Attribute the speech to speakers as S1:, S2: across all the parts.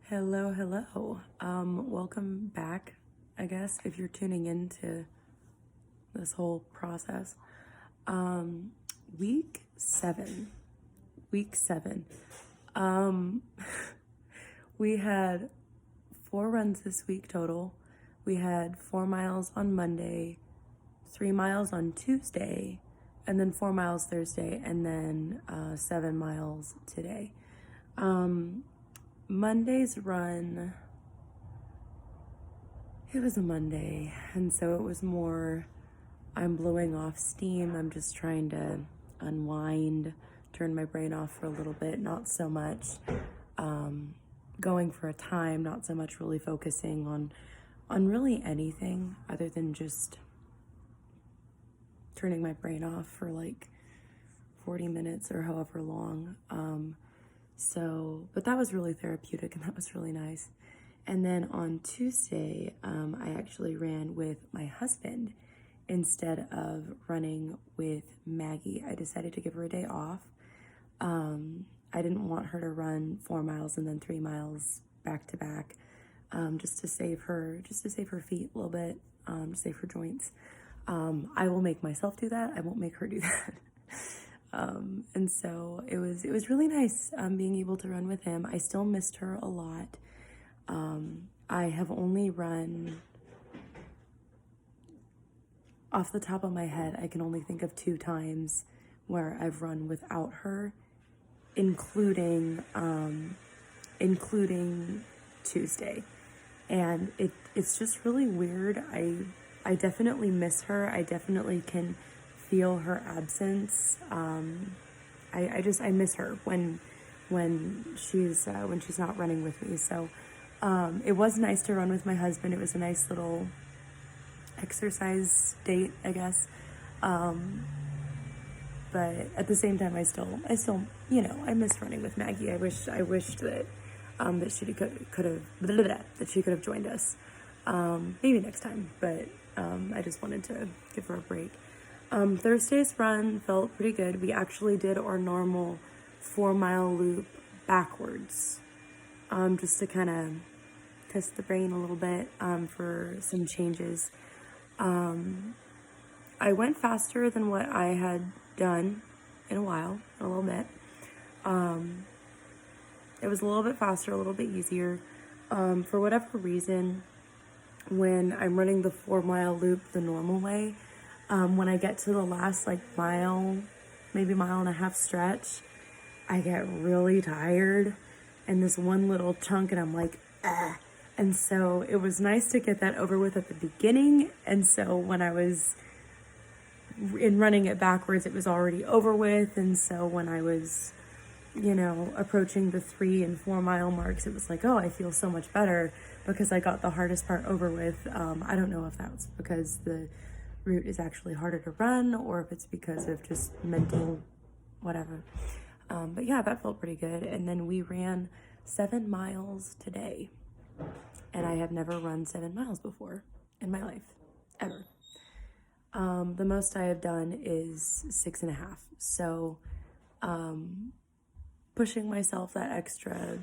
S1: Hello, hello. Welcome back, I guess, if you're tuning into this whole process. Um, week seven. Week seven. Um, we had 4 runs this week total. We had 4 miles on Monday, 3 miles on Tuesday, and then 4 miles Thursday, and then 7 miles today. Monday's run, it was a Monday, and so it was more, I'm blowing off steam. I'm just trying to unwind, turn my brain off for a little bit, not so much going for a time, not so much really focusing on really anything other than just turning my brain off for like 40 minutes or however long. But that was really therapeutic and that was really nice. And then on Tuesday, I actually ran with my husband instead of running with Maggie. I decided to give her a day off. I didn't want her to run 4 miles and then 3 miles back to back, just to save her feet a little bit, to save her joints. I will make myself do that. I won't make her do that. And so it was really nice being able to run with him. I still missed her a lot. I have only run, off the top of my head, I can only think of 2 times where I've run without her, including Tuesday. And it's just really weird. I definitely miss her. I definitely can feel her absence. I miss her when she's not running with me. So it was nice to run with my husband. It was a nice little exercise date, I guess. But at the same time, I still I miss running with Maggie. I wished that that she could have joined us. Maybe next time, but I just wanted to give her a break. Thursday's run felt pretty good. We actually did our normal 4-mile loop backwards, just to kind of test the brain a little bit, for some changes. I went faster than what I had done in a little bit. It was a little bit faster, a little bit easier. For whatever reason, when I'm running the 4-mile loop the normal way, when I get to the last mile, maybe mile and a half stretch, I get really tired in this one little chunk and I'm like, ah. And so it was nice to get that over with at the beginning. And so when I was running it backwards, it was already over with. And so when I was, approaching the 3 and 4 mile marks, it was like, oh, I feel so much better because I got the hardest part over with. I don't know if that's because the route is actually harder to run or if it's because of just mental whatever. But yeah, that felt pretty good. And then we ran 7 miles today. And I have never run 7 miles before in my life, ever. The most I have done is 6.5. So, pushing myself that extra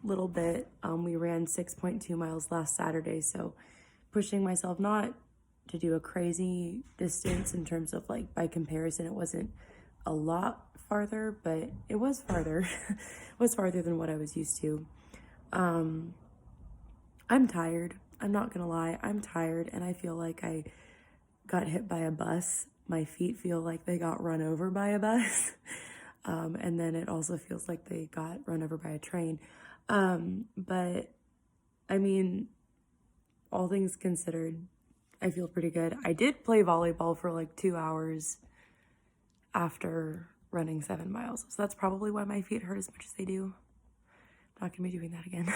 S1: little bit. We ran 6.2 miles last Saturday. So pushing myself not to do a crazy distance in terms of by comparison, it wasn't a lot farther, but it was farther. It was farther than what I was used to. I'm tired. I'm not gonna lie. I'm tired and I feel like I got hit by a bus. My feet feel like they got run over by a bus. And then it also feels like they got run over by a train. But I mean, all things considered, I feel pretty good. I did play volleyball for 2 hours after running 7 miles. So that's probably why my feet hurt as much as they do. I'm not gonna be doing that again.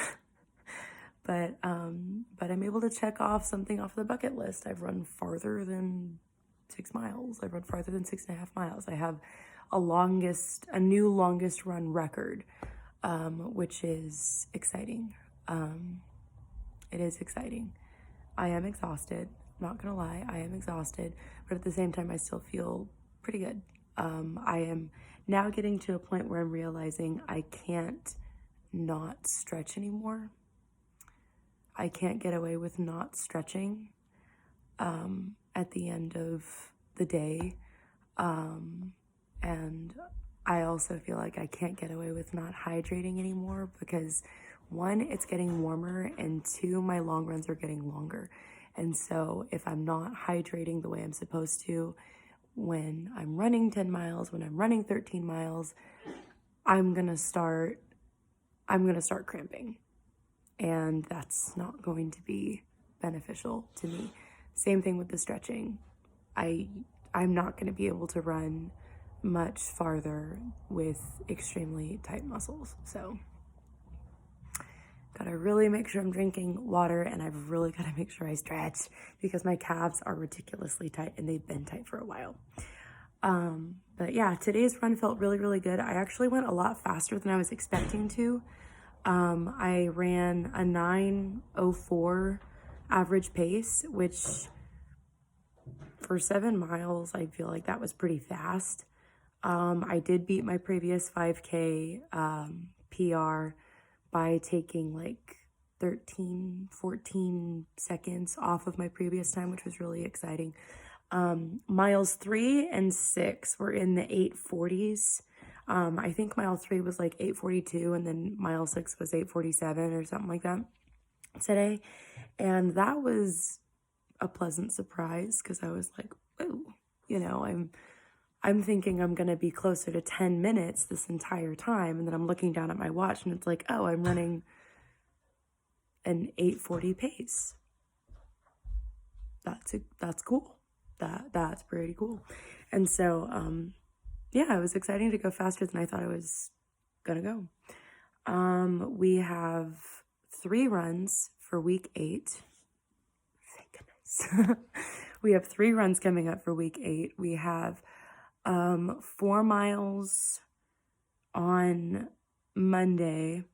S1: But I'm able to check off something off the bucket list. I've run farther than 6 miles. I've run farther than 6.5 miles. I have a new longest run record, which is exciting. It is exciting. I am exhausted. I'm not gonna lie, I am exhausted, but at the same time, I still feel pretty good. I am now getting to a point where I'm realizing I can't not stretch anymore. I can't get away with not stretching at the end of the day. And I also feel like I can't get away with not hydrating anymore because one, it's getting warmer, and two, my long runs are getting longer. And so if I'm not hydrating the way I'm supposed to when I'm running 10 miles, when I'm running 13 miles, I'm gonna start cramping. And that's not going to be beneficial to me. Same thing with the stretching. I'm not going to be able to run much farther with extremely tight muscles. So gotta really make sure I'm drinking water, and I've really gotta make sure I stretch because my calves are ridiculously tight and they've been tight for a while. But yeah, today's run felt really, really good. I actually went a lot faster than I was expecting to. I ran a 9:04 average pace, which for 7 miles, I feel like that was pretty fast. I did beat my previous 5K PR by taking like 13, 14 seconds off of my previous time, which was really exciting. Miles 3 and 6 were in the 840s. I think mile 3 was like 842, and then mile 6 was 847 or something like that today. And that was a pleasant surprise because I was like, whoa, you know, I'm thinking I'm gonna be closer to 10 minutes this entire time, and then I'm looking down at my watch and it's like, oh, I'm running an 840 pace. That's cool. That's pretty cool. And so yeah, it was exciting to go faster than I thought I was gonna go. We have 3 runs for week 8. Thank goodness. We have 3 runs coming up for week 8. We have 4 miles on Monday.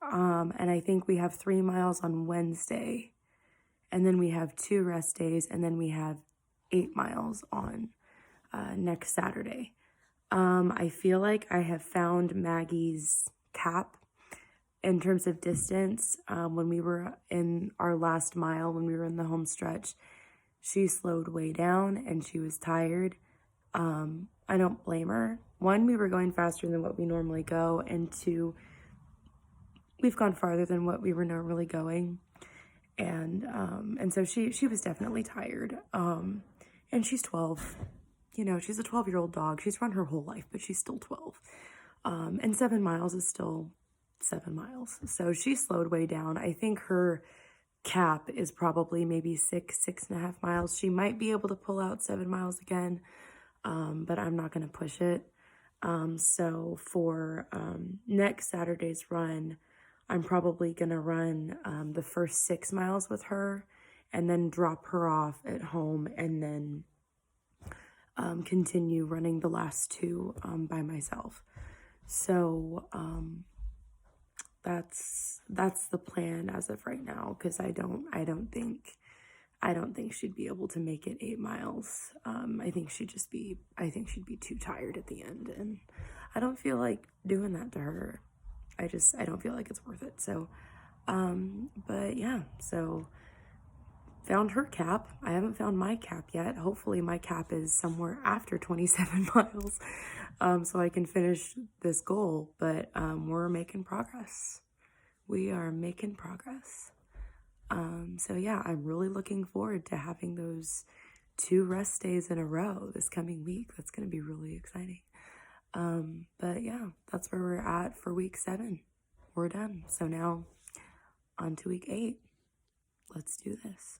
S1: And I think we have 3 miles on Wednesday. And then we have 2 rest days, and then we have 8 miles on next Saturday. I feel like I have found Maggie's cap in terms of distance. When we were in our last mile, when we were in the home stretch, she slowed way down and she was tired. I don't blame her. 1, we were going faster than what we normally go, and 2, we've gone farther than what we were normally going. And so she was definitely tired. And she's 12, you know, she's a 12-year-old dog. She's run her whole life, but she's still 12. And 7 miles is still 7 miles. So she slowed way down. I think her cap is probably maybe 6.5 miles. She might be able to pull out 7 miles again, but I'm not going to push it. So for next Saturday's run, I'm probably going to run the first 6 miles with her and then drop her off at home, and then continue running the last 2 by myself. So that's the plan as of right now, because I don't think she'd be able to make it 8 miles. I think she'd be too tired at the end, and I don't feel like doing that to her. I don't feel like it's worth it. So, but yeah, so found her cap. I haven't found my cap yet. Hopefully my cap is somewhere after 27 miles, so I can finish this goal, but, we're making progress. We are making progress. So yeah, I'm really looking forward to having those 2 rest days in a row this coming week. That's going to be really exciting. But yeah, that's where we're at for week 7. We're done. So now on to week 8. Let's do this.